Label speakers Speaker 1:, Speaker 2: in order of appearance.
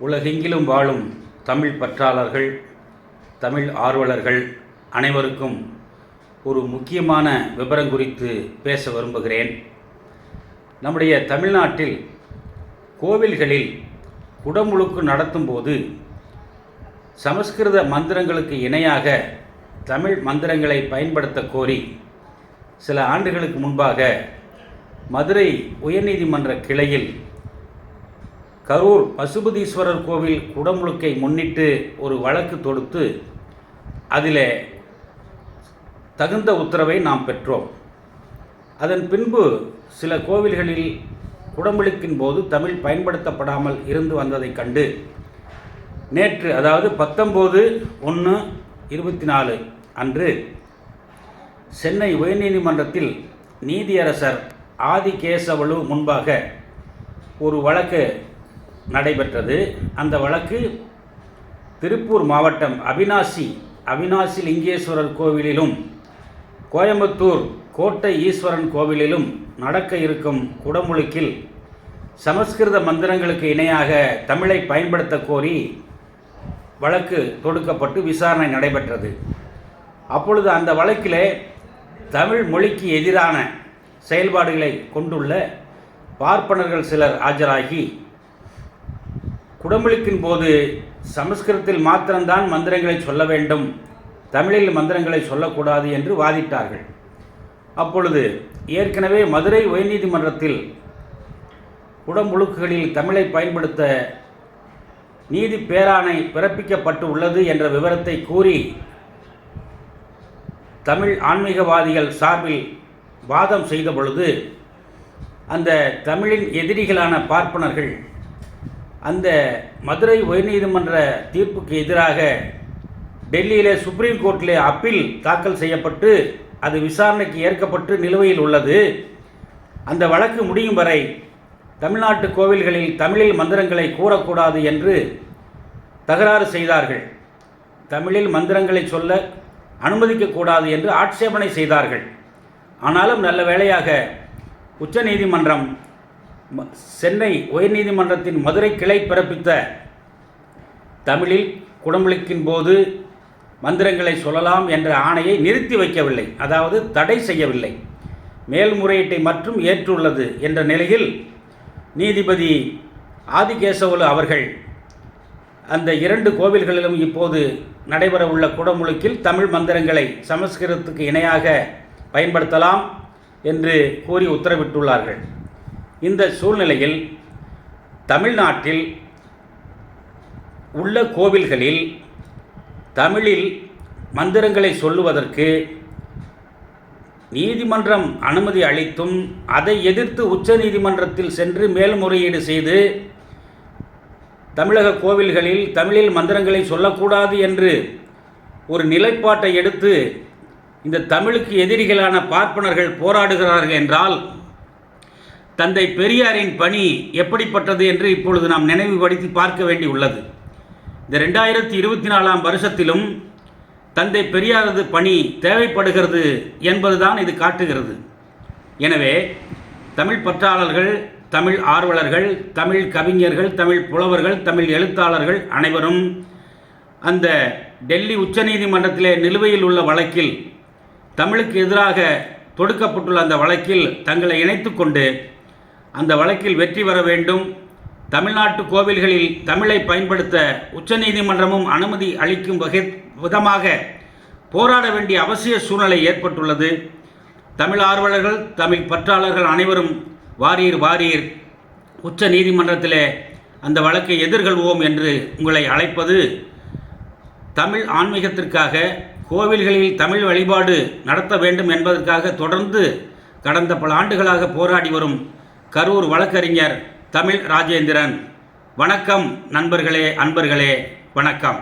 Speaker 1: உலகெங்கிலும் வாழும் தமிழ் பற்றாளர்கள், தமிழ் ஆர்வலர்கள் அனைவருக்கும் ஒரு முக்கியமான விவரம் குறித்து பேச விரும்புகிறேன். நம்முடைய தமிழ்நாட்டில் கோவில்களில் குடமுழுக்கு நடத்தும்போது சமஸ்கிருத மந்திரங்களுக்கு இணையாக தமிழ் மந்திரங்களை பயன்படுத்த கோரி சில ஆண்டுகளுக்கு முன்பாக மதுரை உயர்நீதிமன்ற கிளையில் கரூர் பசுபதீஸ்வரர் கோவில் குடமுழுக்கை முன்னிட்டு ஒரு வழக்கு தொடுத்து அதில் தகுந்த உத்தரவை நாம் பெற்றோம். அதன் பின்பு சில கோவில்களில் குடமுழுக்கின் போது தமிழ் பயன்படுத்தப்படாமல் இருந்து வந்ததை கண்டு நேற்று, அதாவது 19/1/24 அன்று சென்னை உயர்நீதிமன்றத்தில் நீதியரசர் ஆதிகேசவலு முன்பாக ஒரு வழக்கு நடைபெற்றது. அந்த வழக்கு திருப்பூர் மாவட்டம் அவினாசி லிங்கேஸ்வரர் கோவிலிலும் கோயம்புத்தூர் கோட்டை ஈஸ்வரன் கோவிலிலும் நடக்க இருக்கும் குடமுழுக்கில் சமஸ்கிருத மந்திரங்களுக்கு இணையாக தமிழை பயன்படுத்த கோரி வழக்கு தொடுக்கப்பட்டு விசாரணை நடைபெற்றது. அப்பொழுது அந்த வழக்கிலே தமிழ் மொழிக்கு எதிரான செயல்பாடுகளை கொண்டுள்ள பார்ப்பனர்கள் சிலர் ஆஜராகி குடமுழுக்கின் போது சமஸ்கிருதத்தில் மாத்திரம்தான் மந்திரங்களை சொல்ல வேண்டும், தமிழில் மந்திரங்களை சொல்லக்கூடாது என்று வாதிட்டார்கள். அப்பொழுது ஏற்கனவே மதுரை உயர்நீதிமன்றத்தில் குடமுழுக்குகளில் தமிழை பயன்படுத்த நீதி பேராணை பிறப்பிக்கப்பட்டு உள்ளது என்ற விவரத்தை கூறி தமிழ் ஆன்மீகவாதிகள் சார்பில் வாதம் செய்த பொழுது அந்த தமிழின் எதிரிகளான பார்ப்பனர்கள் அந்த மதுரை உயர்நீதிமன்ற தீர்ப்புக்கு எதிராக டெல்லியிலே சுப்ரீம் கோர்ட்டிலே அப்பீல் தாக்கல் செய்யப்பட்டு அது விசாரணைக்கு ஏற்கப்பட்டு நிலுவையில் உள்ளது. அந்த வழக்கு முடியும் வரை தமிழ்நாட்டு கோவில்களில் தமிழில் மந்திரங்களை கூறக்கூடாது என்று தகராறு செய்தார்கள். தமிழில் மந்திரங்களை சொல்ல அனுமதிக்கக்கூடாது என்று ஆட்சேபனை செய்தார்கள். ஆனாலும் நல்ல வேளையாக உச்சநீதிமன்றம் சென்னை உயர்நீதிமன்றத்தின் மதுரை கிளை பிறப்பித்த தமிழில் குடமுழுக்கின் போது மந்திரங்களை சொல்லலாம் என்ற ஆணையை நிறுத்தி வைக்கவில்லை, அதாவது தடை செய்யவில்லை, மேல்முறையீட்டை மற்றும் ஏற்றுள்ளது என்ற நிலையில் நீதிபதி ஆதிகேசவலு அவர்கள் அந்த 2 கோவில்களிலும் இப்போது நடைபெறவுள்ள குடமுழுக்கில் தமிழ் மந்திரங்களை சமஸ்கிருதத்துக்கு இணையாக பயன்படுத்தலாம் என்று கூறி உத்தரவிட்டுள்ளார்கள். இந்த சூழ்நிலையில் தமிழ்நாட்டில் உள்ள கோவில்களில் தமிழில் மந்திரங்களை சொல்லுவதற்கு நீதிமன்றம் அனுமதி அளித்தும் அதை எதிர்த்து உச்ச நீதிமன்றத்தில் சென்று மேல்முறையீடு செய்து தமிழக கோவில்களில் தமிழில் மந்திரங்களை சொல்லக்கூடாது என்று ஒரு நிலைப்பாட்டை எடுத்து இந்த தமிழுக்கு எதிரிகளான பார்ப்பனர்கள் போராடுகிறார்கள் என்றால் தந்தை பெரியாரின் பணி எப்படிப்பட்டது என்று இப்பொழுது நாம் நினைவுபடுத்தி பார்க்க வேண்டியுள்ளது. இந்த 2024 வருஷத்திலும் தந்தை பெரியாரது பணி தேவைப்படுகிறது என்பதுதான் இது காட்டுகிறது. எனவே தமிழ் பற்றாளர்கள், தமிழ் ஆர்வலர்கள், தமிழ் கவிஞர்கள், தமிழ் புலவர்கள், தமிழ் எழுத்தாளர்கள் அனைவரும் அந்த டெல்லி உச்சநீதிமன்றத்திலே நிலுவையில் உள்ள வழக்கில், தமிழுக்கு எதிராக தொடுக்கப்பட்டுள்ள அந்த வழக்கில் தங்களை இணைத்து கொண்டு அந்த வழக்கில் வெற்றி பெற வேண்டும். தமிழ்நாட்டு கோவில்களில் தமிழை பயன்படுத்த உச்சநீதிமன்றமும் அனுமதி அளிக்கும் விதமாக போராட வேண்டிய அவசிய சூழ்நிலை ஏற்பட்டுள்ளது. தமிழ் ஆர்வலர்கள், தமிழ் பற்றாளர்கள் அனைவரும் வாரீர் உச்ச நீதிமன்றத்திலே அந்த வழக்கை எதிர்கொள்வோம் என்று உங்களை அழைப்பது தமிழ் ஆன்மீகத்திற்காக, கோவில்களில் தமிழ் வழிபாடு நடத்த வேண்டும் என்பதற்காக தொடர்ந்து கடந்த பல ஆண்டுகளாக போராடி வரும் கரூர் வழக்கறிஞர் தமிழ் ராஜேந்திரன். வணக்கம் நண்பர்களே, அன்பர்களே, வணக்கம்.